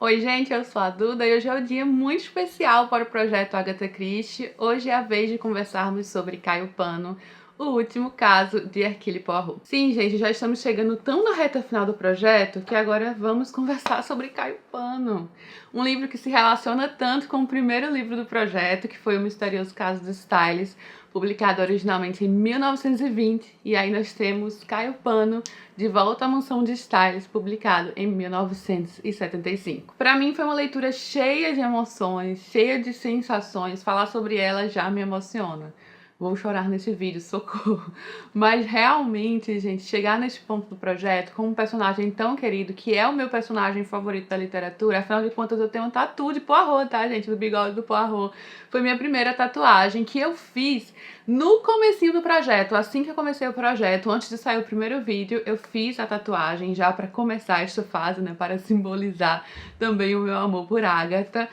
Oi gente, eu sou a Duda e hoje é um dia muito especial para o projeto Agatha Christie. Hoje é a vez de conversarmos sobre Caio Pano, o último caso de Hercule Poirot. Sim, gente, já estamos chegando tão na reta final do projeto que agora vamos conversar sobre Caio Pano. Um livro que se relaciona tanto com o primeiro livro do projeto, que foi O Misterioso Caso de Styles, publicado originalmente em 1920, e aí nós temos Caio Pano de Volta à Mansão de Styles, publicado em 1975. Para mim foi uma leitura cheia de emoções, cheia de sensações, falar sobre ela já me emociona. Vou chorar nesse vídeo, socorro. Mas realmente, gente, chegar nesse ponto do projeto com um personagem tão querido, que é o meu personagem favorito da literatura, afinal de contas eu tenho um tatu de Poirot, tá, gente? Do bigode do Poirot. Foi minha primeira tatuagem que eu fiz no comecinho do projeto. Assim que eu comecei o projeto, antes de sair o primeiro vídeo, eu fiz a tatuagem já para começar esta fase, né? Para simbolizar também o meu amor por Agatha.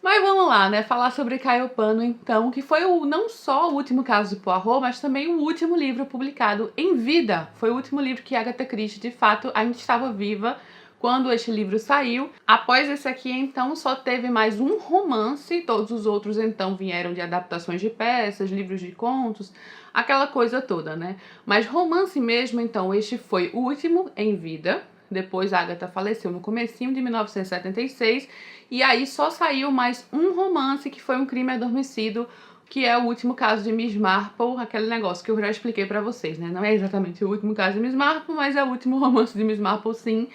Mas vamos lá, né, falar sobre Caio Pano, então, que foi não só o último caso de Poirot, mas também o último livro publicado em vida. Foi o último livro que Agatha Christie, de fato, ainda estava viva quando este livro saiu. Após esse aqui, então, só teve mais um romance, todos os outros, então, vieram de adaptações de peças, livros de contos, aquela coisa toda, né? Mas romance mesmo, então, este foi o último em vida. Depois a Agatha faleceu no comecinho de 1976, e aí só saiu mais um romance, que foi Um Crime Adormecido, que é o último caso de Miss Marple, aquele negócio que eu já expliquei pra vocês, né? Não é exatamente o último caso de Miss Marple, mas é o último romance de Miss Marple, sim,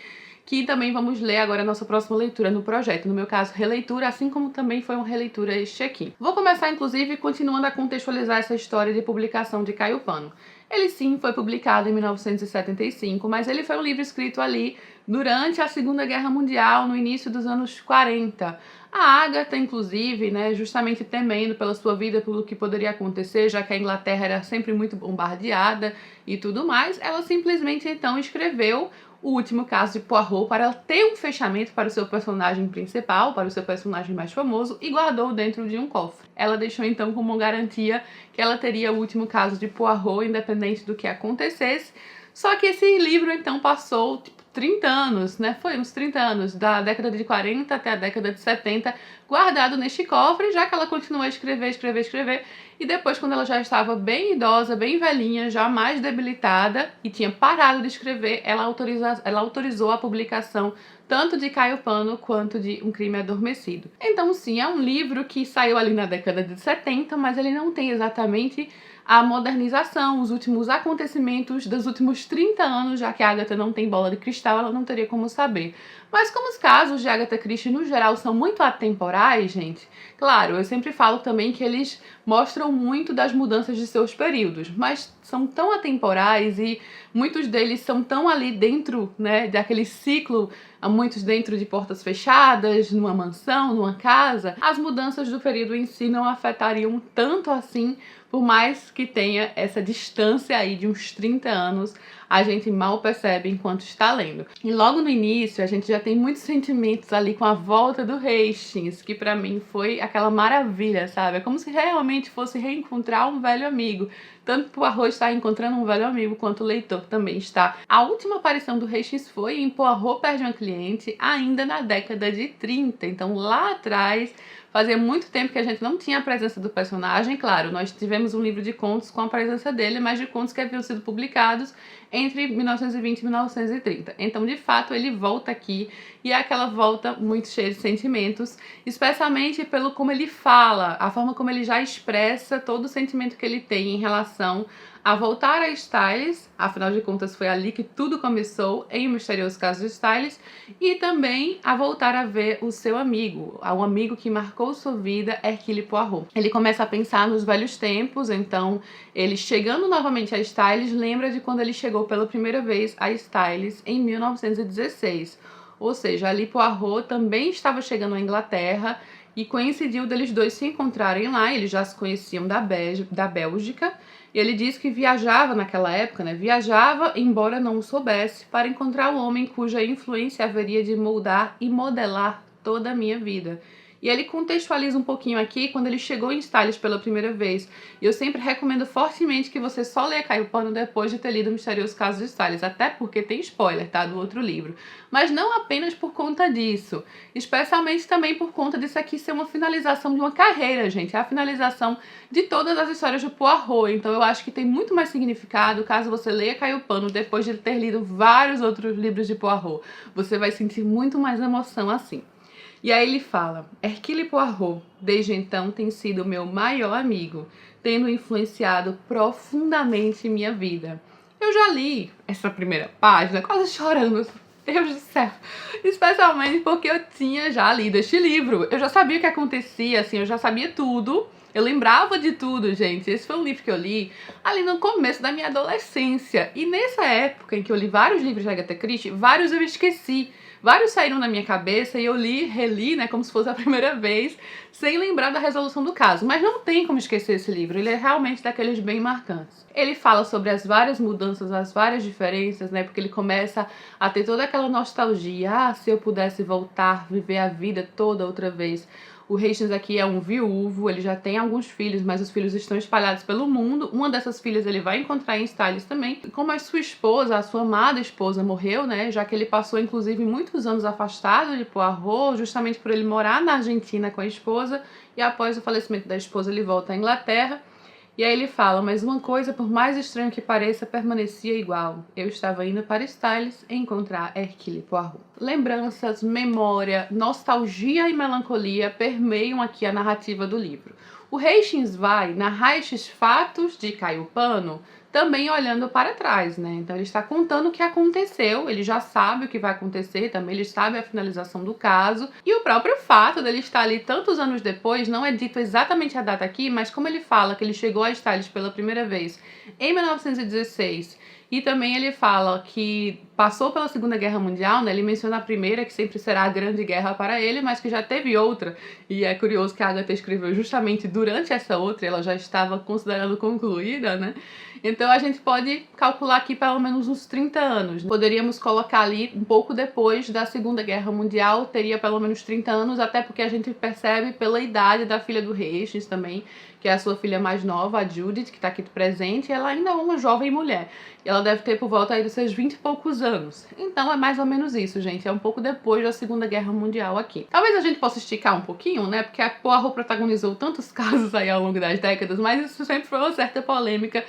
que também vamos ler agora a nossa próxima leitura no projeto. No meu caso, releitura, assim como também foi uma releitura este aqui. Vou começar, inclusive, continuando a contextualizar essa história de publicação de Caio Pano. Ele sim foi publicado em 1975, mas ele foi um livro escrito ali durante a Segunda Guerra Mundial, no início dos anos 40. A Agatha, inclusive, né, justamente temendo pela sua vida, pelo que poderia acontecer, já que a Inglaterra era sempre muito bombardeada e tudo mais, ela simplesmente então escreveu O Último Caso de Poirot para ter um fechamento para o seu personagem principal, para o seu personagem mais famoso, e guardou dentro de um cofre. Ela deixou então como garantia que ela teria o último caso de Poirot, independente do que acontecesse. Só que esse livro então passou tipo 30 anos, né? Foi uns 30 anos, da década de 40 até a década de 70, guardado neste cofre, já que ela continuou a escrever, e depois, quando ela já estava bem idosa, bem velhinha, já mais debilitada, e tinha parado de escrever, ela autorizou a publicação tanto de Caio Pano quanto de Um Crime Adormecido. Então sim, é um livro que saiu ali na década de 70, mas ele não tem exatamente a modernização, os últimos acontecimentos dos últimos 30 anos, já que a Agatha não tem bola de cristal, ela não teria como saber. Mas como os casos de Agatha Christie, no geral, são muito atemporais, gente, claro, eu sempre falo também que eles mostram muito das mudanças de seus períodos, mas são tão atemporais e muitos deles são tão ali dentro, né, daquele ciclo, muitos dentro de portas fechadas, numa mansão, numa casa, as mudanças do período em si não afetariam tanto assim, por mais que tenha essa distância aí de uns 30 anos, a gente mal percebe enquanto está lendo. E logo no início, a gente já tem muitos sentimentos ali com a volta do Hastings, que pra mim foi aquela maravilha, sabe? É como se realmente fosse reencontrar um velho amigo. Tanto Poirot está encontrando um velho amigo, quanto o leitor também está. A última aparição do Hastings foi em Poirot Perde uma Cliente, ainda na década de 30. Então lá atrás, fazia muito tempo que a gente não tinha a presença do personagem. Claro, nós tivemos um livro de contos com a presença dele, mas de contos que haviam sido publicados entre 1920 e 1930. Então, de fato, ele volta aqui, e é aquela volta muito cheia de sentimentos, especialmente pelo como ele fala, a forma como ele já expressa todo o sentimento que ele tem em relação a voltar a Styles, afinal de contas foi ali que tudo começou, em O Misterioso Caso de Styles, e também a voltar a ver o seu amigo, o amigo que marcou sua vida, Hercule Poirot. Ele começa a pensar nos velhos tempos, então ele chegando novamente a Styles, lembra de quando ele chegou pela primeira vez a Styles em 1916, ou seja, ali Poirot também estava chegando à Inglaterra, e coincidiu deles dois se encontrarem lá. Eles já se conheciam da Bélgica, e ele disse que viajava naquela época, né? Viajava, embora não o soubesse, para encontrar o homem cuja influência haveria de moldar e modelar toda a minha vida. E ele contextualiza um pouquinho aqui quando ele chegou em Styles pela primeira vez. E eu sempre recomendo fortemente que você só leia Caio Pano depois de ter lido O Misterioso Caso de Styles, até porque tem spoiler, tá, do outro livro. Mas não apenas por conta disso, especialmente também por conta disso aqui ser uma finalização de uma carreira, gente. É a finalização de todas as histórias de Poirot. Então eu acho que tem muito mais significado caso você leia Caio Pano depois de ter lido vários outros livros de Poirot. Você vai sentir muito mais emoção assim. E aí ele fala: Hercule Poirot, desde então, tem sido meu maior amigo, tendo influenciado profundamente minha vida. Eu já li essa primeira página quase chorando, Deus do céu, especialmente porque eu tinha já lido este livro. Eu já sabia o que acontecia, assim, eu já sabia tudo. Eu lembrava de tudo, gente. Esse foi um livro que eu li ali no começo da minha adolescência. E nessa época em que eu li vários livros de Agatha Christie, vários eu esqueci. Vários saíram na minha cabeça e eu li, reli, né, como se fosse a primeira vez, sem lembrar da resolução do caso. Mas não tem como esquecer esse livro, ele é realmente daqueles bem marcantes. Ele fala sobre as várias mudanças, as várias diferenças, né, porque ele começa a ter toda aquela nostalgia. Ah, se eu pudesse voltar, viver a vida toda outra vez. O Hastings aqui é um viúvo, ele já tem alguns filhos, mas os filhos estão espalhados pelo mundo. Uma dessas filhas ele vai encontrar em Styles também. Como a sua esposa, a sua amada esposa, morreu, né? Já que ele passou, inclusive, muitos anos afastado de Poirot, justamente por ele morar na Argentina com a esposa. E após o falecimento da esposa, ele volta à Inglaterra. E aí ele fala: mas uma coisa, por mais estranho que pareça, permanecia igual. Eu estava indo para Styles encontrar Hercule Poirot. Lembranças, memória, nostalgia e melancolia permeiam aqui a narrativa do livro. O Hastings vai narrar estes fatos de Caio Pano também olhando para trás, né? Então ele está contando o que aconteceu, ele já sabe o que vai acontecer, também ele sabe a finalização do caso. E o próprio fato dele estar ali tantos anos depois, não é dito exatamente a data aqui, mas como ele fala que ele chegou a Styles pela primeira vez em 1916, e também ele fala que passou pela Segunda Guerra Mundial, né? Ele menciona a primeira, que sempre será a grande guerra para ele, mas que já teve outra. E é curioso que a Agatha escreveu justamente durante essa outra, ela já estava considerando concluída, né? Então a gente pode calcular aqui pelo menos uns 30 anos. Poderíamos colocar ali um pouco depois da Segunda Guerra Mundial, teria pelo menos 30 anos, até porque a gente percebe pela idade da filha do Hastings também, que é a sua filha mais nova, a Judith, que está aqui presente, e ela ainda é uma jovem mulher. E ela deve ter por volta aí dos seus 20 e poucos anos. Então é mais ou menos isso, gente. É um pouco depois da Segunda Guerra Mundial aqui. Talvez a gente possa esticar um pouquinho, né? Porque a Poirot protagonizou tantos casos aí ao longo das décadas, mas isso sempre foi uma certa polêmica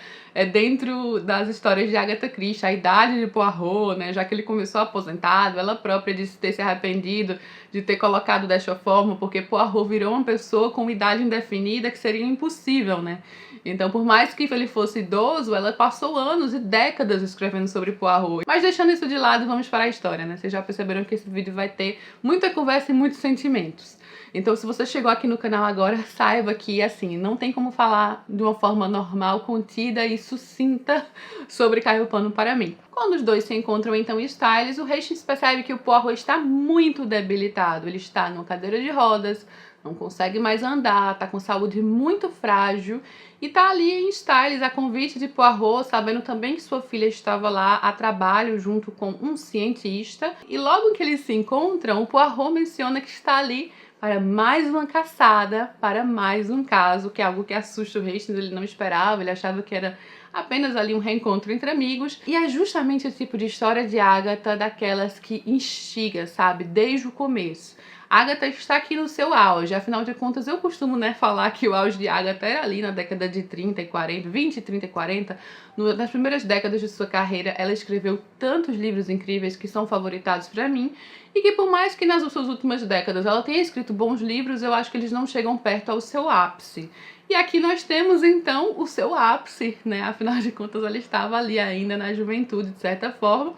dentro das histórias de Agatha Christie, a idade de Poirot, né? Já que ele começou aposentado, ela própria disse ter se arrependido de ter colocado dessa forma, porque Poirot virou uma pessoa com idade indefinida que seria impossível, né? Então, por mais que ele fosse idoso, ela passou anos e décadas escrevendo sobre Poirot. Mas deixando isso de lado, vamos para a história, né? Vocês já perceberam que esse vídeo vai ter muita conversa e muitos sentimentos. Então, se você chegou aqui no canal agora, saiba que, assim, não tem como falar de uma forma normal, contida e sucinta sobre Caio Pano para mim. Quando os dois se encontram, então, em Styles, o Hastings percebe que o Poirot está muito debilitado. Ele está numa cadeira de rodas, não consegue mais andar, tá com saúde muito frágil e tá ali em Styles a convite de Poirot, sabendo também que sua filha estava lá a trabalho junto com um cientista. E logo que eles se encontram, o Poirot menciona que está ali para mais uma caçada, para mais um caso, que é algo que assusta o Hastings, ele não esperava, ele achava que era apenas ali um reencontro entre amigos. E é justamente o tipo de história de Agatha, daquelas que instiga, sabe, desde o começo. Agatha está aqui no seu auge, afinal de contas eu costumo, né, falar que o auge de Agatha era ali na década de 30 e 40, 20, 30 e 40, nas primeiras décadas de sua carreira ela escreveu tantos livros incríveis que são favoritados para mim, e que por mais que nas suas últimas décadas ela tenha escrito bons livros, eu acho que eles não chegam perto ao seu ápice. E aqui nós temos então o seu ápice, né, afinal de contas ela estava ali ainda na juventude de certa forma.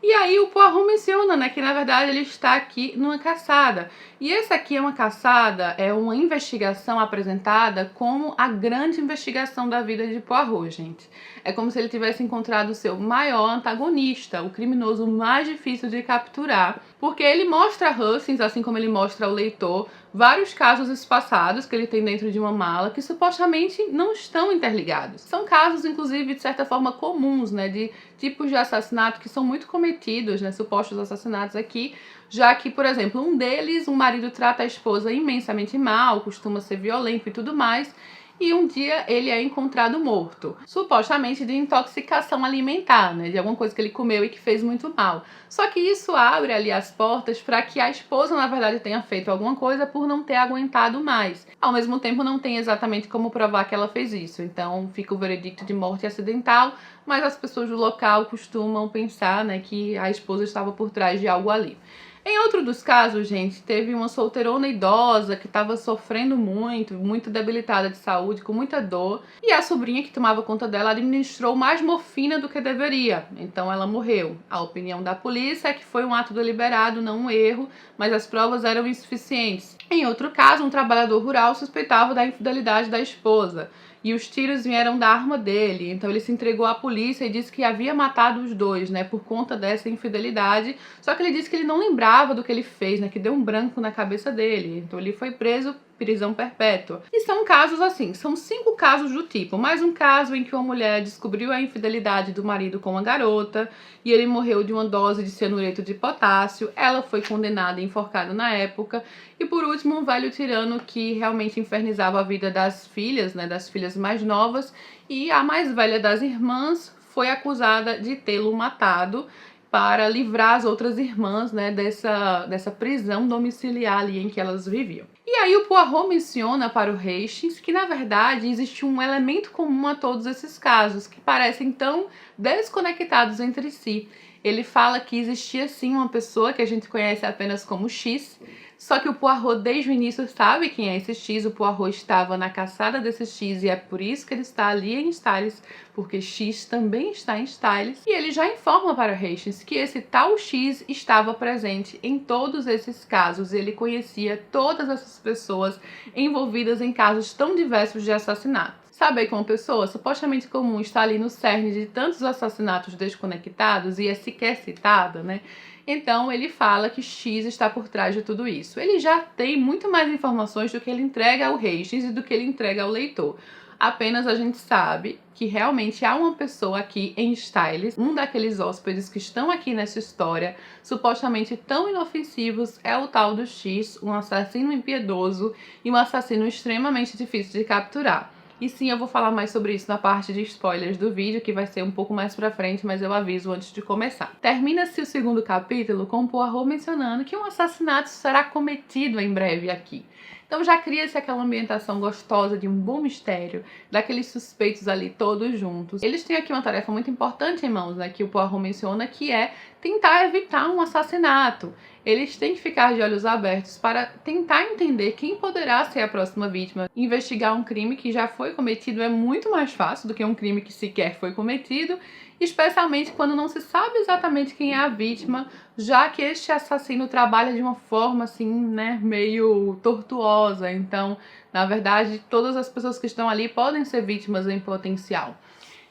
E aí o Poirot menciona, né, que na verdade ele está aqui numa caçada. E essa aqui é uma caçada, é uma investigação apresentada como a grande investigação da vida de Poirot, gente. É como se ele tivesse encontrado o seu maior antagonista, o criminoso mais difícil de capturar. porque ele mostra a Hastings, assim como ele mostra ao leitor, vários casos espaçados que ele tem dentro de uma mala que supostamente não estão interligados. São casos, inclusive, de certa forma comuns, né, de tipos de assassinato que são muito cometidos, né, supostos assassinatos aqui, já que, por exemplo, um deles, um marido trata a esposa imensamente mal, costuma ser violento e tudo mais, e um dia ele é encontrado morto, supostamente de intoxicação alimentar, né, de alguma coisa que ele comeu e que fez muito mal. Só que isso abre ali as portas para que a esposa, na verdade, tenha feito alguma coisa por não ter aguentado mais. Ao mesmo tempo, não tem exatamente como provar que ela fez isso, então fica o veredicto de morte acidental, mas as pessoas do local costumam pensar, né, que a esposa estava por trás de algo ali. Em outro dos casos, gente, teve uma solteirona idosa que estava sofrendo muito debilitada de saúde, com muita dor, e a sobrinha que tomava conta dela administrou mais morfina do que deveria, então ela morreu. A opinião da polícia é que foi um ato deliberado, não um erro, mas as provas eram insuficientes. Em outro caso, um trabalhador rural suspeitava da infidelidade da esposa, e os tiros vieram da arma dele, então ele se entregou à polícia e disse que havia matado os dois, né, por conta dessa infidelidade, só que ele disse que ele não lembrava do que ele fez, né, que deu um branco na cabeça dele, então ele foi preso, prisão perpétua. E são casos assim, são 5 casos do tipo, mais um caso em que uma mulher descobriu a infidelidade do marido com uma garota, e ele morreu de uma dose de cianureto de potássio, ela foi condenada e enforcada na época, e por último um velho tirano que realmente infernizava a vida das filhas, né, das filhas mais novas, e a mais velha das irmãs foi acusada de tê-lo matado para livrar as outras irmãs, né, dessa prisão domiciliar ali em que elas viviam. E aí o Poirot menciona para o Hastings que, na verdade, existe um elemento comum a todos esses casos, que parecem tão desconectados entre si. Ele fala que existia sim uma pessoa que a gente conhece apenas como X, só que o Poirot desde o início sabe quem é esse X, o Poirot estava na caçada desse X e é por isso que ele está ali em Styles, porque X também está em Styles, e ele já informa para Hastings que esse tal X estava presente em todos esses casos, ele conhecia todas essas pessoas envolvidas em casos tão diversos de assassinato. Saber que uma pessoa supostamente comum está ali no cerne de tantos assassinatos desconectados e é sequer citada, né? Então ele fala que X está por trás de tudo isso. Ele já tem muito mais informações do que ele entrega ao Hastings e do que ele entrega ao leitor. Apenas a gente sabe que realmente há uma pessoa aqui em Styles, um daqueles hóspedes que estão aqui nessa história, supostamente tão inofensivos, é o tal do X, um assassino impiedoso e um assassino extremamente difícil de capturar. E sim, eu vou falar mais sobre isso na parte de spoilers do vídeo, que vai ser um pouco mais pra frente, mas eu aviso antes de começar. Termina-se o segundo capítulo com Poirot mencionando que um assassinato será cometido em breve aqui. Então já cria-se aquela ambientação gostosa de um bom mistério, daqueles suspeitos ali todos juntos. Eles têm aqui uma tarefa muito importante em mãos, né, que o Poirot menciona, que é tentar evitar um assassinato. Eles têm que ficar de olhos abertos para tentar entender quem poderá ser a próxima vítima. Investigar um crime que já foi cometido é muito mais fácil do que um crime que sequer foi cometido, especialmente quando não se sabe exatamente quem é a vítima, já que este assassino trabalha de uma forma assim, né, meio tortuosa. Então, na verdade, todas as pessoas que estão ali podem ser vítimas em potencial.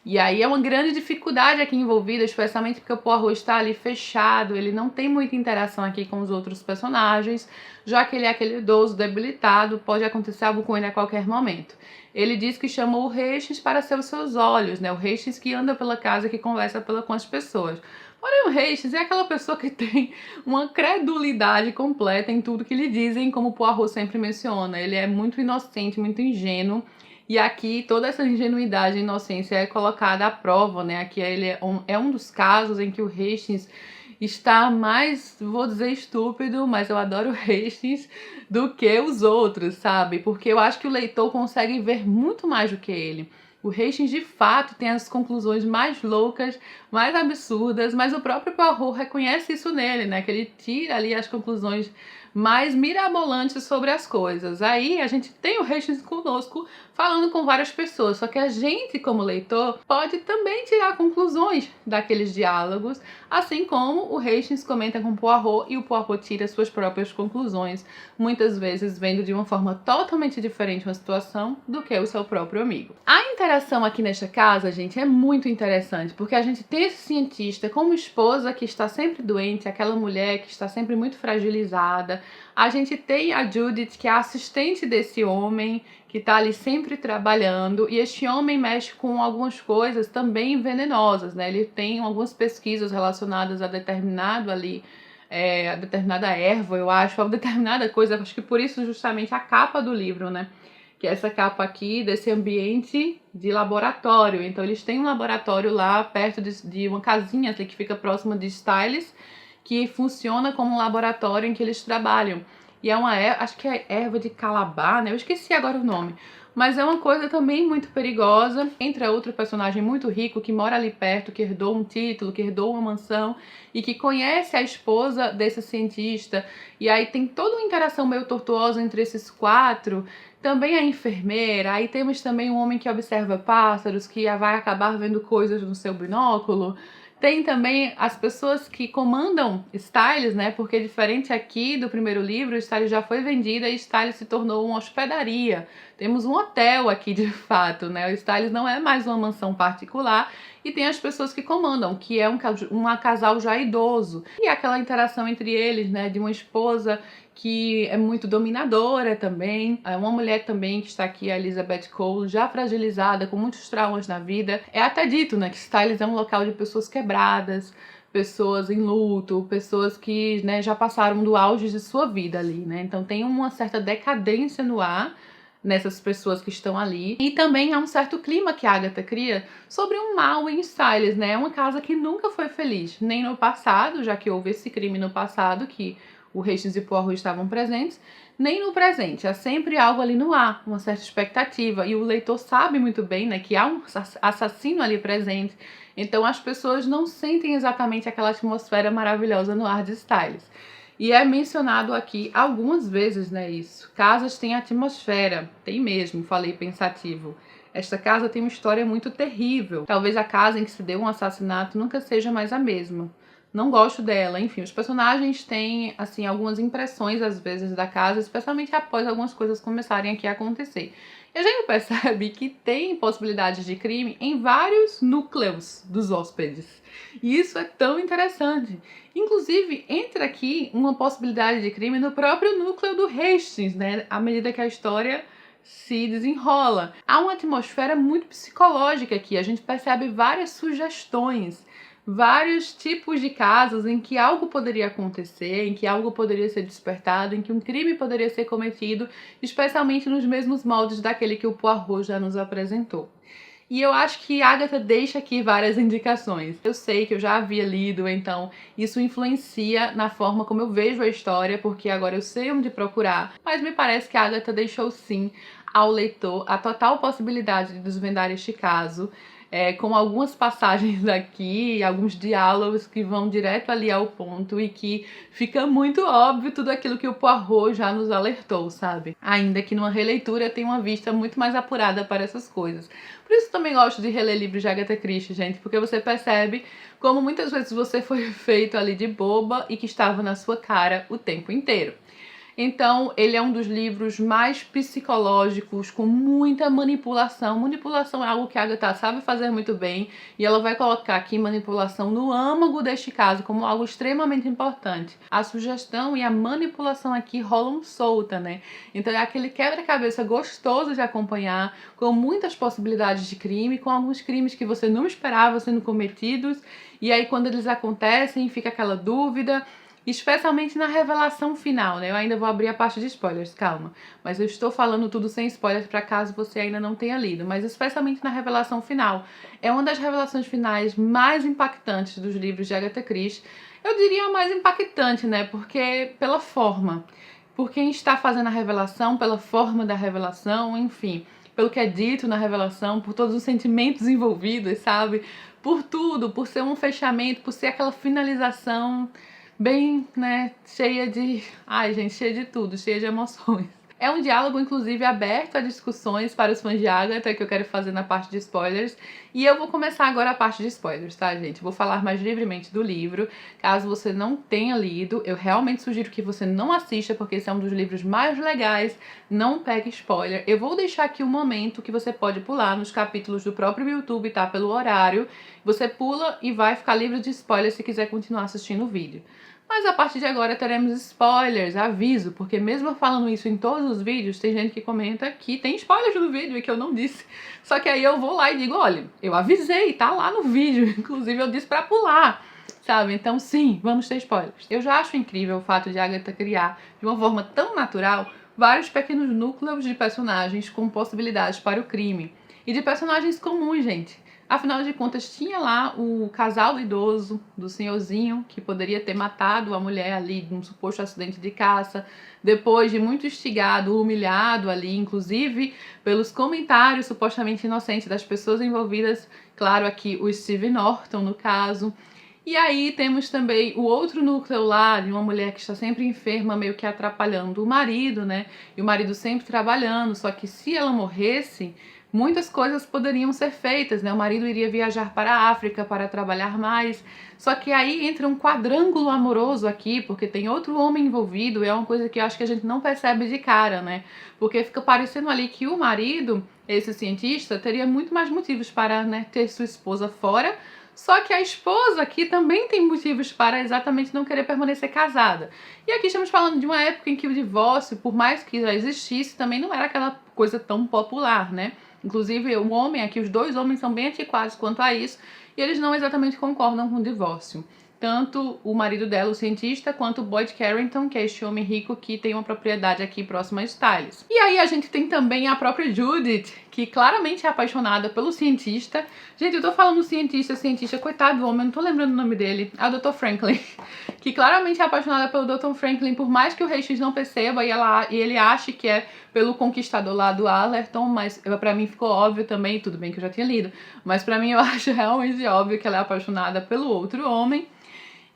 E aí é uma grande dificuldade aqui envolvida, especialmente porque o Poirot está ali fechado, ele não tem muita interação aqui com os outros personagens, já que ele é aquele idoso debilitado, pode acontecer algo com ele a qualquer momento. Ele diz que chamou o Hastings para ser os seus olhos, né? O Hastings que anda pela casa, que conversa com as pessoas. Porém, o Hastings é aquela pessoa que tem uma credulidade completa em tudo que lhe dizem, como o Poirot sempre menciona. Ele é muito inocente, muito ingênuo. E aqui toda essa ingenuidade e inocência é colocada à prova, né? Aqui ele é um dos casos em que o Hastings está mais, vou dizer estúpido, mas eu adoro o Hastings, do que os outros, sabe? Porque eu acho que o leitor consegue ver muito mais do que ele. O Hastings, de fato, tem as conclusões mais loucas, mais absurdas, mas o próprio Poirot reconhece isso nele, né? Que ele tira ali as conclusões mais mirabolantes sobre as coisas. Aí a gente tem o Hastings conosco falando com várias pessoas, só que a gente, como leitor, pode também tirar conclusões daqueles diálogos, assim como o Hastings comenta com Poirot e o Poirot tira suas próprias conclusões, muitas vezes vendo de uma forma totalmente diferente uma situação do que o seu próprio amigo. A interação aqui nesta casa, gente, é muito interessante, porque a gente tem esse cientista como esposa que está sempre doente, aquela mulher que está sempre muito fragilizada. A gente tem a Judith, que é a assistente desse homem, que está ali sempre trabalhando, e este homem mexe com algumas coisas também venenosas, né? Ele tem algumas pesquisas relacionadas a determinado ali, a determinada erva, eu acho, a determinada coisa, acho que por isso justamente a capa do livro, né? Que é essa capa aqui desse ambiente de laboratório. Então eles têm um laboratório lá perto de uma casinha que fica próxima de Styles, que funciona como um laboratório em que eles trabalham. E é uma erva, acho que é erva de calabar, né? Eu esqueci agora o nome. Mas é uma coisa também muito perigosa. Entra outro personagem muito rico que mora ali perto, que herdou um título, que herdou uma mansão e que conhece a esposa desse cientista. E aí tem toda uma interação meio tortuosa entre esses quatro. Também a enfermeira. Aí temos também um homem que observa pássaros, que vai acabar vendo coisas no seu binóculo. Tem também as pessoas que comandam Styles, né? Porque diferente aqui do primeiro livro, Styles já foi vendida e Styles se tornou uma hospedaria. Temos um hotel aqui de fato, né? O Styles não é mais uma mansão particular e tem as pessoas que comandam, que é um casal já idoso. E aquela interação entre eles, né? De uma esposa que é muito dominadora também. É uma mulher também que está aqui, a Elizabeth Cole, já fragilizada, com muitos traumas na vida. É até dito, né, que Styles é um local de pessoas quebradas, pessoas em luto, pessoas que, né, já passaram do auge de sua vida ali, né? Então tem uma certa decadência no ar nessas pessoas que estão ali. E também há um certo clima que a Agatha cria sobre um mal em Styles, né? É uma casa que nunca foi feliz, nem no passado, já que houve esse crime no passado, que o Hastings e Poirot estavam presentes, nem no presente. Há sempre algo ali no ar, uma certa expectativa. E o leitor sabe muito bem, né, que há um assassino ali presente. Então as pessoas não sentem exatamente aquela atmosfera maravilhosa no ar de Styles. E é mencionado aqui algumas vezes, né, isso. Casas têm atmosfera. Tem mesmo, falei pensativo. Esta casa tem uma história muito terrível. Talvez a casa em que se deu um assassinato nunca seja mais a mesma. Não gosto dela. Enfim, os personagens têm, assim, algumas impressões, às vezes, da casa, especialmente após algumas coisas começarem aqui a acontecer. E a gente percebe que tem possibilidades de crime em vários núcleos dos hóspedes. E isso é tão interessante. Inclusive, entra aqui uma possibilidade de crime no próprio núcleo do Hastings, né? À medida que a história se desenrola. Há uma atmosfera muito psicológica aqui. A gente percebe várias sugestões, vários tipos de casos em que algo poderia acontecer, em que algo poderia ser despertado, em que um crime poderia ser cometido, especialmente nos mesmos moldes daquele que o Poirot já nos apresentou. E eu acho que Agatha deixa aqui várias indicações. Eu sei que eu já havia lido, então isso influencia na forma como eu vejo a história, porque agora eu sei onde procurar. Mas me parece que a Agatha deixou sim ao leitor a total possibilidade de desvendar este caso, com algumas passagens aqui, alguns diálogos que vão direto ali ao ponto e que fica muito óbvio tudo aquilo que o Poirot já nos alertou, sabe? Ainda que numa releitura eu tenho uma vista muito mais apurada para essas coisas. Por isso também gosto de reler livros de Agatha Christie, gente, porque você percebe como muitas vezes você foi feito ali de boba e que estava na sua cara o tempo inteiro. Então, ele é um dos livros mais psicológicos, com muita manipulação. Manipulação é algo que a Agatha sabe fazer muito bem, e ela vai colocar aqui manipulação no âmago deste caso como algo extremamente importante. A sugestão e a manipulação aqui rolam solta, né? Então é aquele quebra-cabeça gostoso de acompanhar, com muitas possibilidades de crime, com alguns crimes que você não esperava sendo cometidos, e aí quando eles acontecem fica aquela dúvida, especialmente na revelação final, né? Eu ainda vou abrir a parte de spoilers, calma. Mas eu estou falando tudo sem spoilers para caso você ainda não tenha lido. Mas especialmente na revelação final. É uma das revelações finais mais impactantes dos livros de Agatha Christie. Eu diria a mais impactante, né? Porque pela forma. Por quem está fazendo a revelação, pela forma da revelação, enfim. Pelo que é dito na revelação, por todos os sentimentos envolvidos, sabe? Por tudo, por ser um fechamento, por ser aquela finalização bem, né, cheia de... Ai, gente, cheia de tudo, cheia de emoções. É um diálogo, inclusive, aberto a discussões para os fãs de Agatha, que eu quero fazer na parte de spoilers. E eu vou começar agora a parte de spoilers, tá, gente? Vou falar mais livremente do livro. Caso você não tenha lido, eu realmente sugiro que você não assista, porque esse é um dos livros mais legais. Não pegue spoiler. Eu vou deixar aqui um momento que você pode pular nos capítulos do próprio YouTube, tá? Pelo horário. Você pula e vai ficar livre de spoilers se quiser continuar assistindo o vídeo. Mas a partir de agora teremos spoilers, aviso, porque mesmo eu falando isso em todos os vídeos, tem gente que comenta que tem spoilers no vídeo e que eu não disse. Só que aí eu vou lá e digo, olha, eu avisei, tá lá no vídeo, inclusive eu disse pra pular, sabe? Então sim, vamos ter spoilers. Eu já acho incrível o fato de Agatha criar, de uma forma tão natural, vários pequenos núcleos de personagens com possibilidades para o crime. E de personagens comuns, gente. Afinal de contas, tinha lá o casal idoso do senhorzinho que poderia ter matado a mulher ali num suposto acidente de caça, depois de muito instigado, humilhado ali, inclusive pelos comentários supostamente inocentes das pessoas envolvidas, claro, aqui o Steve Norton no caso. E aí temos também o outro núcleo lá de uma mulher que está sempre enferma, meio que atrapalhando o marido, né? E o marido sempre trabalhando, só que se ela morresse, muitas coisas poderiam ser feitas, né? O marido iria viajar para a África para trabalhar mais. Só que aí entra um quadrângulo amoroso aqui, porque tem outro homem envolvido, e é uma coisa que eu acho que a gente não percebe de cara, né? Porque fica parecendo ali que o marido, esse cientista, teria muito mais motivos para, né, ter sua esposa fora. Só que a esposa aqui também tem motivos para exatamente não querer permanecer casada. E aqui estamos falando de uma época em que o divórcio, por mais que já existisse, também não era aquela coisa tão popular, né? Inclusive, o homem aqui, os dois homens são bem antiquados quanto a isso, e eles não exatamente concordam com o divórcio. Tanto o marido dela, o cientista, quanto o Boyd Carrington, que é este homem rico que tem uma propriedade aqui próxima a Styles. E aí a gente tem também a própria Judith, que claramente é apaixonada pelo cientista. Gente, eu tô falando cientista, coitado do homem, eu não tô lembrando o nome dele. É o Dr. Franklin. Que claramente é apaixonada pelo Dr. Franklin, por mais que o Hastings não perceba e ele ache que é pelo conquistador lá do Allerton, mas pra mim ficou óbvio também, tudo bem que eu já tinha lido, mas pra mim eu acho realmente óbvio que ela é apaixonada pelo outro homem.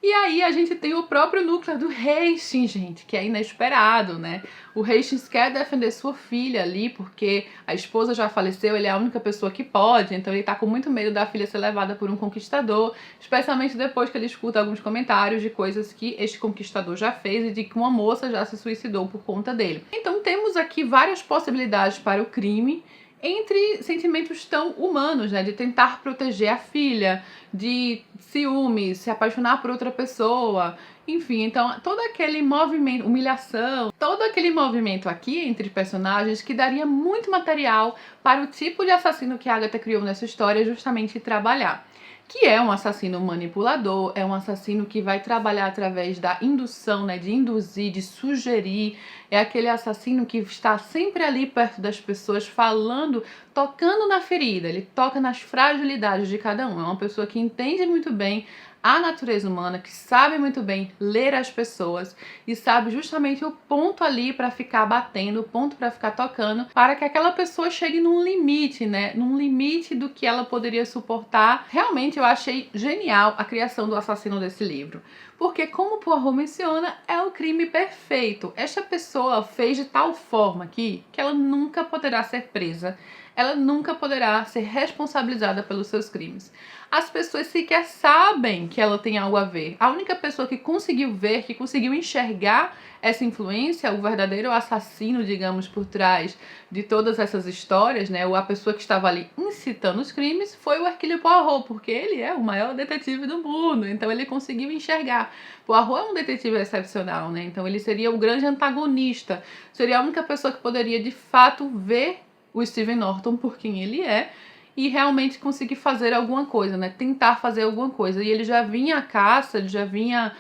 E aí a gente tem o próprio núcleo do Hastings, gente, que é inesperado, né? O Hastings quer defender sua filha ali, porque a esposa já faleceu, ele é a única pessoa que pode, então ele tá com muito medo da filha ser levada por um conquistador, especialmente depois que ele escuta alguns comentários de coisas que este conquistador já fez e de que uma moça já se suicidou por conta dele. Então temos aqui várias possibilidades para o crime, entre sentimentos tão humanos, né, de tentar proteger a filha, de ciúmes, se apaixonar por outra pessoa, enfim, então todo aquele movimento, humilhação, todo aquele movimento aqui entre personagens que daria muito material para o tipo de assassino que a Agatha criou nessa história justamente trabalhar. Que é um assassino manipulador, é um assassino que vai trabalhar através da indução, né, de induzir, de sugerir, é aquele assassino que está sempre ali perto das pessoas, falando, tocando na ferida, ele toca nas fragilidades de cada um, é uma pessoa que entende muito bem a natureza humana, que sabe muito bem ler as pessoas e sabe justamente o ponto ali para ficar batendo, o ponto para ficar tocando, para que aquela pessoa chegue num limite, né? Num limite do que ela poderia suportar. Realmente eu achei genial a criação do assassino desse livro. Porque, como Poirot menciona, é o crime perfeito. Esta pessoa fez de tal forma aqui que ela nunca poderá ser presa, ela nunca poderá ser responsabilizada pelos seus crimes. As pessoas sequer sabem que ela tem algo a ver. A única pessoa que conseguiu ver, que conseguiu enxergar essa influência, o verdadeiro assassino, digamos, por trás de todas essas histórias, né, ou a pessoa que estava ali incitando os crimes, foi o Hercule Poirot, porque ele é o maior detetive do mundo, então ele conseguiu enxergar. Poirot é um detetive excepcional, né, então ele seria o grande antagonista, seria a única pessoa que poderia, de fato, ver o Steve Norton por quem ele é, e realmente conseguir fazer alguma coisa, né? Tentar fazer alguma coisa. E ele já vinha à caça, ele já vinha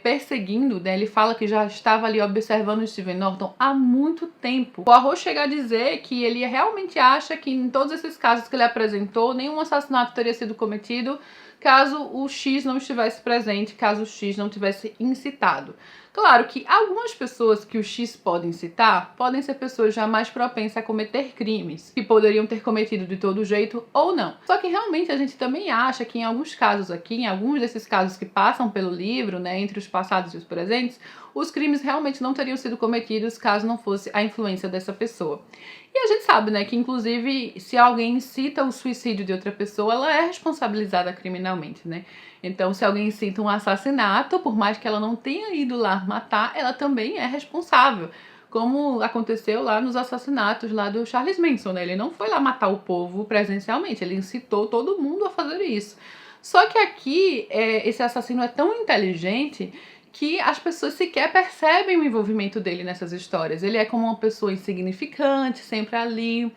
perseguindo, né? Ele fala que já estava ali observando o Steve Norton há muito tempo. O Poirot chega a dizer que ele realmente acha que em todos esses casos que ele apresentou, nenhum assassinato teria sido cometido caso o X não estivesse presente, caso o X não tivesse incitado. Claro que algumas pessoas que o X podem citar podem ser pessoas já mais propensas a cometer crimes, que poderiam ter cometido de todo jeito ou não. Só que realmente a gente também acha que em alguns casos aqui, em alguns desses casos que passam pelo livro, né, entre os passados e os presentes, os crimes realmente não teriam sido cometidos caso não fosse a influência dessa pessoa. E a gente sabe, né, que inclusive se alguém incita o suicídio de outra pessoa, ela é responsabilizada criminalmente, né? Então, se alguém incita um assassinato, por mais que ela não tenha ido lá matar, ela também é responsável. Como aconteceu lá nos assassinatos lá do Charles Manson, né? Ele não foi lá matar o povo presencialmente, ele incitou todo mundo a fazer isso. Só que aqui, esse assassino é tão inteligente que as pessoas sequer percebem o envolvimento dele nessas histórias. Ele é como uma pessoa insignificante, sempre ali,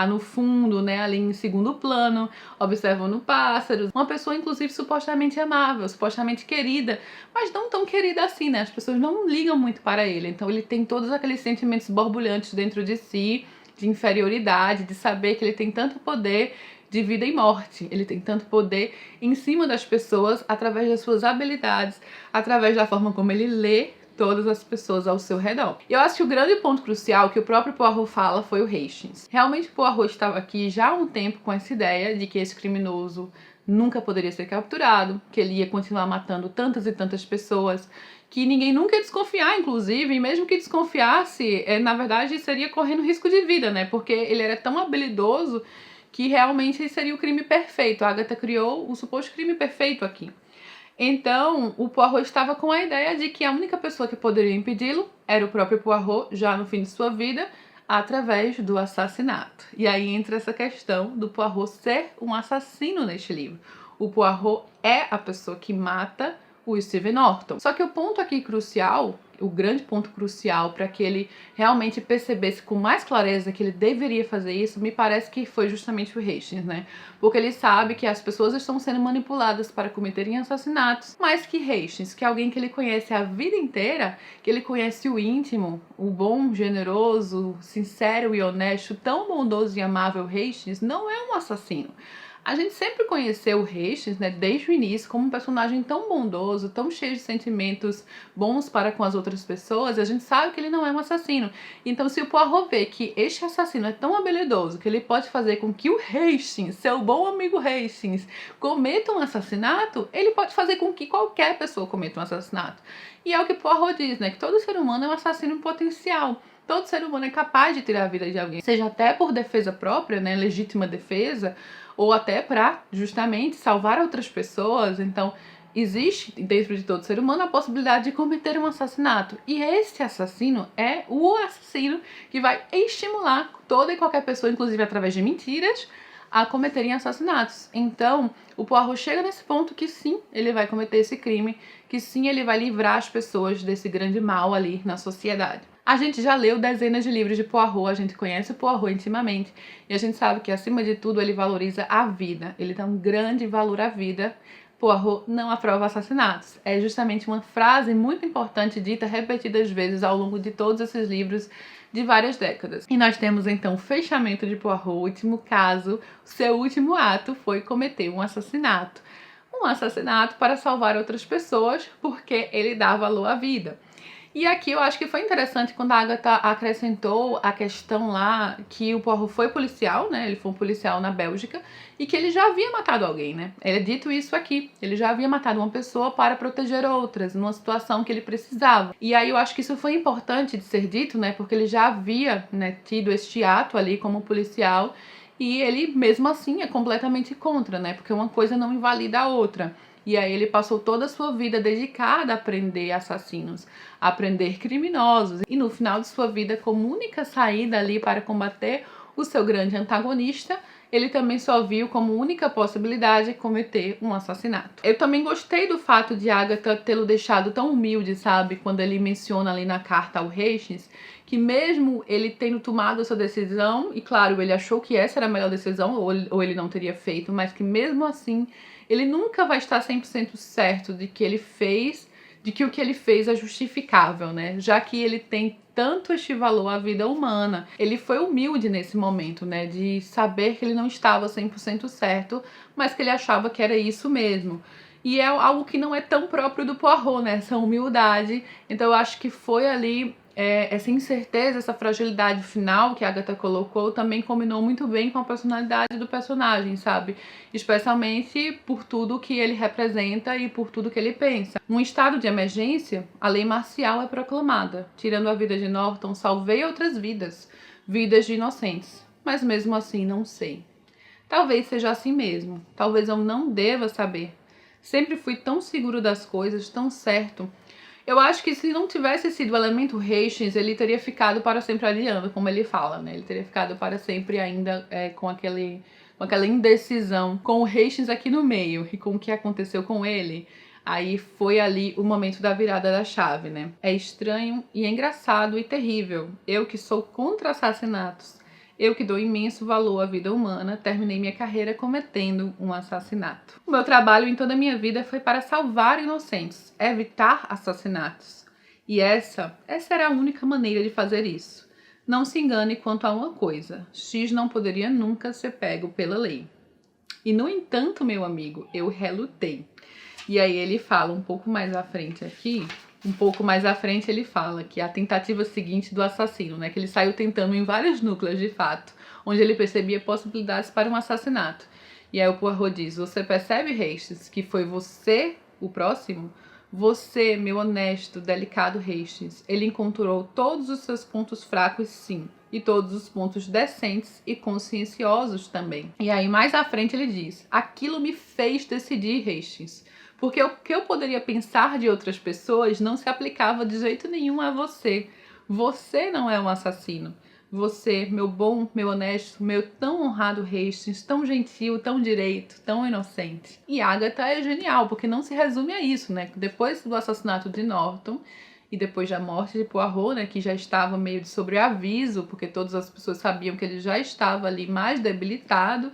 no fundo, né, ali em segundo plano, observando pássaros. Uma pessoa, inclusive, supostamente amável, supostamente querida, mas não tão querida assim, né? As pessoas não ligam muito para ele. Então ele tem todos aqueles sentimentos borbulhantes dentro de si, de inferioridade, de saber que ele tem tanto poder de vida e morte. Ele tem tanto poder em cima das pessoas através das suas habilidades, através da forma como ele lê todas as pessoas ao seu redor. E eu acho que o grande ponto crucial que o próprio Poirot fala foi o Hastings. Realmente Poirot estava aqui já há um tempo com essa ideia de que esse criminoso nunca poderia ser capturado, que ele ia continuar matando tantas e tantas pessoas, que ninguém nunca ia desconfiar, inclusive, e mesmo que desconfiasse, na verdade seria correndo risco de vida, né? Porque ele era tão habilidoso que realmente seria o crime perfeito. A Agatha criou o suposto crime perfeito aqui. Então, o Poirot estava com a ideia de que a única pessoa que poderia impedi-lo era o próprio Poirot, já no fim de sua vida, através do assassinato. E aí entra essa questão do Poirot ser um assassino neste livro. O Poirot é a pessoa que mata o Stephen Norton. Só que o ponto aqui crucial, o grande ponto crucial para que ele realmente percebesse com mais clareza que ele deveria fazer isso, me parece que foi justamente o Hastings, né? Porque ele sabe que as pessoas estão sendo manipuladas para cometerem assassinatos, mas que Hastings, que é alguém que ele conhece a vida inteira, que ele conhece o íntimo, o bom, generoso, sincero e honesto, tão bondoso e amável Hastings, não é um assassino. A gente sempre conheceu o Hastings, né, desde o início, como um personagem tão bondoso, tão cheio de sentimentos bons para com as outras pessoas, e a gente sabe que ele não é um assassino. Então, se o Poirot vê que este assassino é tão habilidoso que ele pode fazer com que o Hastings, seu bom amigo Hastings, cometa um assassinato, ele pode fazer com que qualquer pessoa cometa um assassinato. E é o que Poirot diz, né, que todo ser humano é um assassino em potencial. Todo ser humano é capaz de tirar a vida de alguém, seja até por defesa própria, né, legítima defesa, ou até para justamente salvar outras pessoas. Então, existe dentro de todo ser humano a possibilidade de cometer um assassinato. E esse assassino é o assassino que vai estimular toda e qualquer pessoa, inclusive através de mentiras, a cometerem assassinatos. Então, o Poirot chega nesse ponto que sim, ele vai cometer esse crime, que sim, ele vai livrar as pessoas desse grande mal ali na sociedade. A gente já leu dezenas de livros de Poirot, a gente conhece o Poirot intimamente, e a gente sabe que, acima de tudo, ele valoriza a vida. Ele dá um grande valor à vida. Poirot não aprova assassinatos. É justamente uma frase muito importante, dita repetidas vezes ao longo de todos esses livros de várias décadas. E nós temos, então, o fechamento de Poirot, o último caso, o seu último ato foi cometer um assassinato. Um assassinato para salvar outras pessoas, porque ele dá valor à vida. E aqui eu acho que foi interessante quando a Agatha acrescentou a questão lá que o Poirot foi policial, né? Ele foi um policial na Bélgica e que ele já havia matado alguém, né? Ele é dito isso aqui. Ele já havia matado uma pessoa para proteger outras, numa situação que ele precisava. E aí eu acho que isso foi importante de ser dito, né? Porque ele já havia, né, tido este ato ali como policial e ele, mesmo assim, é completamente contra, né? Porque uma coisa não invalida a outra. E aí ele passou toda a sua vida dedicada a prender assassinos, a prender criminosos. E no final de sua vida, como única saída ali para combater o seu grande antagonista, ele também só viu como única possibilidade cometer um assassinato. Eu também gostei do fato de Agatha tê-lo deixado tão humilde, sabe? Quando ele menciona ali na carta ao Hastings, que mesmo ele tendo tomado essa decisão, e claro, ele achou que essa era a melhor decisão, ou ele não teria feito, mas que mesmo assim, ele nunca vai estar 100% certo de que ele fez, de que o que ele fez é justificável, né? Já que ele tem tanto este valor à vida humana. Ele foi humilde nesse momento, né? De saber que ele não estava 100% certo, mas que ele achava que era isso mesmo. E é algo que não é tão próprio do Poirot, né? Essa humildade. Então eu acho que foi ali essa incerteza, essa fragilidade final que a Agatha colocou também combinou muito bem com a personalidade do personagem, sabe? Especialmente por tudo que ele representa e por tudo que ele pensa. Num estado de emergência, a lei marcial é proclamada. Tirando a vida de Norton, salvei outras vidas, vidas de inocentes. Mas mesmo assim não sei. Talvez seja assim mesmo. Talvez eu não deva saber. Sempre fui tão seguro das coisas, tão certo. Eu acho que se não tivesse sido o elemento Hastings, ele teria ficado para sempre aliando, como ele fala, né? Ele teria ficado para sempre ainda com aquela indecisão. Com o Hastings aqui no meio e com o que aconteceu com ele, aí foi ali o momento da virada da chave, né? É estranho e é engraçado e terrível. Eu que sou contra assassinatos, eu que dou imenso valor à vida humana, terminei minha carreira cometendo um assassinato. O meu trabalho em toda a minha vida foi para salvar inocentes, evitar assassinatos. E essa era a única maneira de fazer isso. Não se engane quanto a uma coisa, X não poderia nunca ser pego pela lei. E no entanto, meu amigo, eu relutei. E aí ele fala um pouco mais à frente aqui, ele fala que a tentativa seguinte do assassino, né, que ele saiu tentando em vários núcleos de fato, onde ele percebia possibilidades para um assassinato. E aí o Poirot diz: você percebe, Hastings, que foi você o próximo? Você, meu honesto, delicado Hastings, ele encontrou todos os seus pontos fracos, sim, e todos os pontos decentes e conscienciosos também. E aí mais à frente ele diz: aquilo me fez decidir, Hastings. Porque o que eu poderia pensar de outras pessoas não se aplicava de jeito nenhum a você. Você não é um assassino. Você, meu bom, meu honesto, meu tão honrado Hastings, tão gentil, tão direito, tão inocente. E Agatha é genial, porque não se resume a isso, né? Depois do assassinato de Norton e depois da morte de Poirot, né, que já estava meio de sobreaviso, porque todas as pessoas sabiam que ele já estava ali mais debilitado,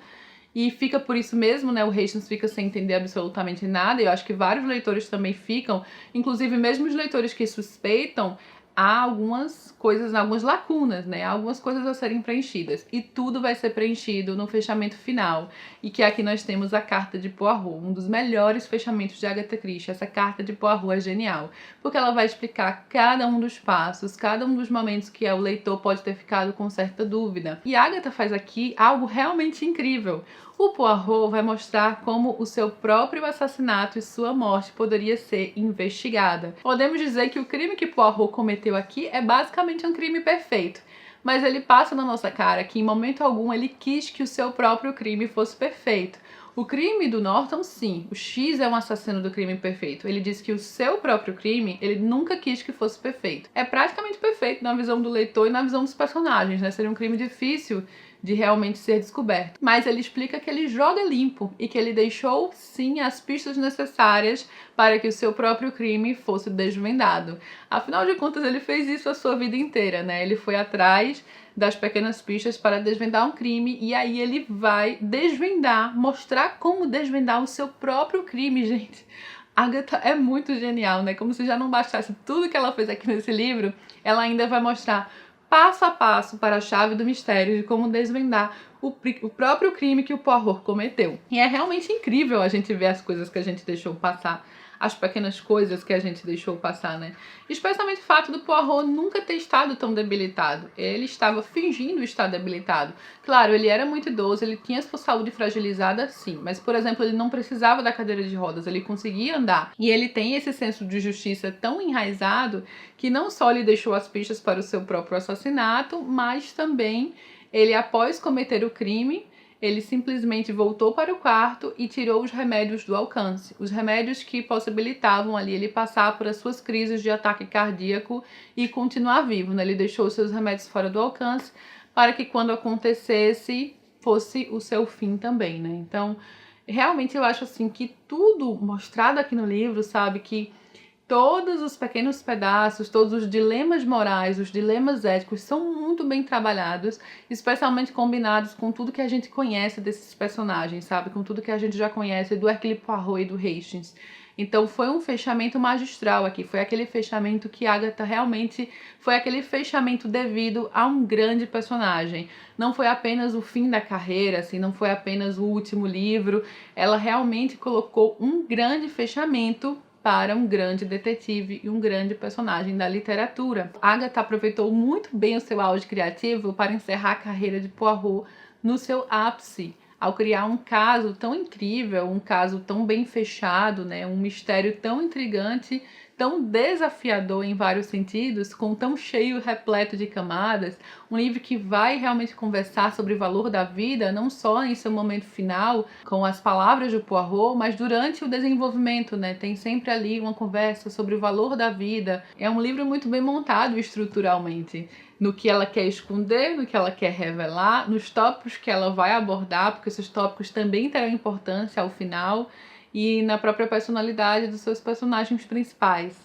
e fica por isso mesmo, né? O Hastings fica sem entender absolutamente nada. E eu acho que vários leitores também ficam, inclusive mesmo os leitores que suspeitam, há algumas coisas, algumas lacunas, né? Há algumas coisas a serem preenchidas. E tudo vai ser preenchido no fechamento final. E que aqui nós temos a carta de Poirot, um dos melhores fechamentos de Agatha Christie. Essa carta de Poirot é genial, porque ela vai explicar cada um dos passos, cada um dos momentos que o leitor pode ter ficado com certa dúvida. E Agatha faz aqui algo realmente incrível. O Poirot vai mostrar como o seu próprio assassinato e sua morte poderia ser investigada. Podemos dizer que o crime que Poirot cometeu aqui é basicamente um crime perfeito, mas ele passa na nossa cara que em momento algum ele quis que o seu próprio crime fosse perfeito. O crime do Norton, sim, o X é um assassino do crime perfeito. Ele diz que o seu próprio crime, ele nunca quis que fosse perfeito. É praticamente perfeito na visão do leitor e na visão dos personagens, né? Seria um crime difícil de realmente ser descoberto. Mas ele explica que ele joga limpo e que ele deixou, sim, as pistas necessárias para que o seu próprio crime fosse desvendado. Afinal de contas, ele fez isso a sua vida inteira, né? Ele foi atrás das pequenas pistas para desvendar um crime e aí ele vai desvendar, mostrar como desvendar o seu próprio crime, gente. Agatha é muito genial, né? Como se já não bastasse tudo que ela fez aqui nesse livro, ela ainda vai mostrar passo a passo para a chave do mistério de como desvendar o próprio crime que o Poirot cometeu. E é realmente incrível a gente ver as coisas que a gente deixou passar, as pequenas coisas que a gente deixou passar, né? Especialmente o fato do Poirot nunca ter estado tão debilitado. Ele estava fingindo estar debilitado. Claro, ele era muito idoso, ele tinha sua saúde fragilizada, sim. Mas, por exemplo, ele não precisava da cadeira de rodas, ele conseguia andar. E ele tem esse senso de justiça tão enraizado que não só lhe deixou as pistas para o seu próprio assassinato, mas também ele, após cometer o crime, ele simplesmente voltou para o quarto e tirou os remédios do alcance. Os remédios que possibilitavam ali ele passar por as suas crises de ataque cardíaco e continuar vivo, né? Ele deixou os seus remédios fora do alcance para que quando acontecesse fosse o seu fim também, né? Então, realmente eu acho assim que tudo mostrado aqui no livro, sabe, que todos os pequenos pedaços, todos os dilemas morais, os dilemas éticos são muito bem trabalhados, especialmente combinados com tudo que a gente conhece desses personagens, sabe? Com tudo que a gente já conhece do Hercule Poirot e do Hastings. Então foi um fechamento magistral aqui, foi aquele fechamento que Agatha realmente foi aquele fechamento devido a um grande personagem. Não foi apenas o fim da carreira, assim, não foi apenas o último livro, ela realmente colocou um grande fechamento para um grande detetive e um grande personagem da literatura. Agatha aproveitou muito bem o seu auge criativo para encerrar a carreira de Poirot no seu ápice, ao criar um caso tão incrível, um caso tão bem fechado, né? Um mistério tão intrigante, tão desafiador em vários sentidos, com tão cheio, repleto de camadas, um livro que vai realmente conversar sobre o valor da vida, não só em seu momento final, com as palavras de Poirot, mas durante o desenvolvimento, né? Tem sempre ali uma conversa sobre o valor da vida. É um livro muito bem montado estruturalmente, no que ela quer esconder, no que ela quer revelar, nos tópicos que ela vai abordar, porque esses tópicos também terão importância ao final, e na própria personalidade dos seus personagens principais.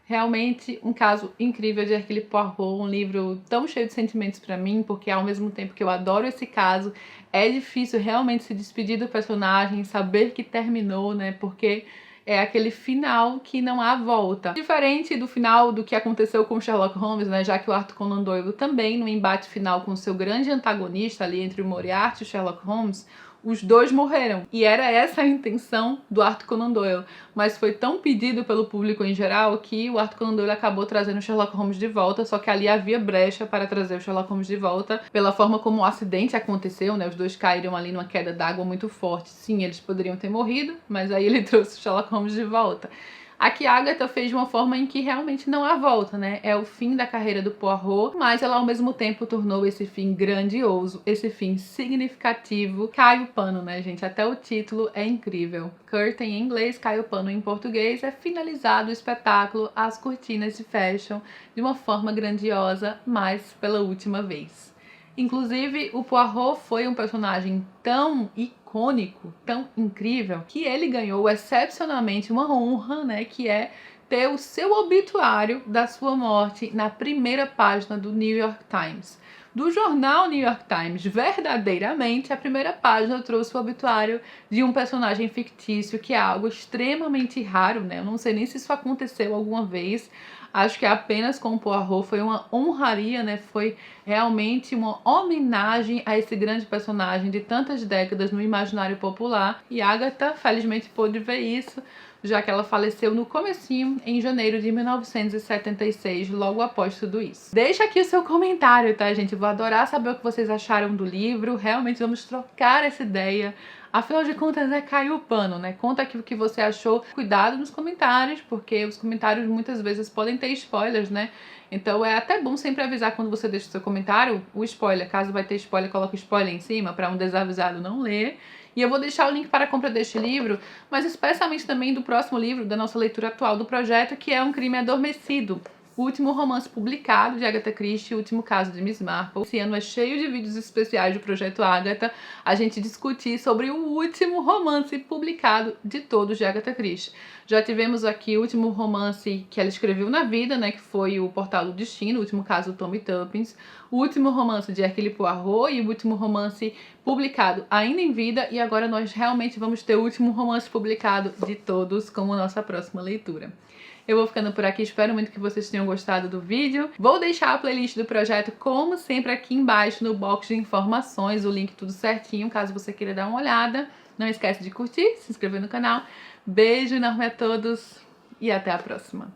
Realmente um caso incrível de Hercule Poirot, um livro tão cheio de sentimentos para mim, porque ao mesmo tempo que eu adoro esse caso, é difícil realmente se despedir do personagem, saber que terminou, né? Porque é aquele final que não há volta. Diferente do final do que aconteceu com Sherlock Holmes, né? Já que o Arthur Conan Doyle também, no embate final com o seu grande antagonista ali entre o Moriarty e o Sherlock Holmes, os dois morreram. E era essa a intenção do Arthur Conan Doyle. Mas foi tão pedido pelo público em geral que o Arthur Conan Doyle acabou trazendo o Sherlock Holmes de volta, só que ali havia brecha para trazer o Sherlock Holmes de volta, pela forma como o acidente aconteceu, né? Os dois caíram ali numa queda d'água muito forte. Sim, eles poderiam ter morrido, mas aí ele trouxe o Sherlock Holmes de volta. Aqui a Agatha fez de uma forma em que realmente não há volta, né? É o fim da carreira do Poirot, mas ela ao mesmo tempo tornou esse fim grandioso, esse fim significativo. Cai o pano, né, gente? Até o título é incrível. Curtain em inglês, cai o pano em português. É finalizado o espetáculo, as cortinas se fecham de uma forma grandiosa, mas pela última vez. Inclusive, o Poirot foi um personagem tão icônico, tão incrível, que ele ganhou excepcionalmente uma honra, né, que é ter o seu obituário da sua morte na primeira página do New York Times. Do jornal New York Times, verdadeiramente, a primeira página trouxe o obituário de um personagem fictício, que é algo extremamente raro, né? Eu não sei nem se isso aconteceu alguma vez. Acho que apenas com o Poirot foi uma honraria, né? Foi realmente uma homenagem a esse grande personagem de tantas décadas no imaginário popular. E Agatha, felizmente, pôde ver isso, já que ela faleceu no comecinho, em janeiro de 1976, logo após tudo isso. Deixa aqui o seu comentário, tá, gente? Eu vou adorar saber o que vocês acharam do livro. Realmente vamos trocar essa ideia. Afinal de contas, caiu o pano, né? Conta aqui o que você achou. Cuidado nos comentários, porque os comentários muitas vezes podem ter spoilers, né? Então é até bom sempre avisar quando você deixa o seu comentário o spoiler. Caso vai ter spoiler, coloca o spoiler em cima para um desavisado não ler. E eu vou deixar o link para a compra deste livro, mas especialmente também do próximo livro da nossa leitura atual do projeto, que é Um Crime Adormecido. O último romance publicado de Agatha Christie, O Último Caso de Miss Marple. Esse ano é cheio de vídeos especiais do Projeto Agatha, a gente discutir sobre o último romance publicado de todos de Agatha Christie. Já tivemos aqui o último romance que ela escreveu na vida, né, que foi o Portal do Destino, O Último Caso do Tommy Tuppence, o último romance de Hercule Poirot e o último romance publicado ainda em vida, e agora nós realmente vamos ter o último romance publicado de todos como nossa próxima leitura. Eu vou ficando por aqui, espero muito que vocês tenham gostado do vídeo. Vou deixar a playlist do projeto, como sempre, aqui embaixo no box de informações, o link tudo certinho, caso você queira dar uma olhada. Não esquece de curtir, se inscrever no canal. Beijo enorme a todos e até a próxima!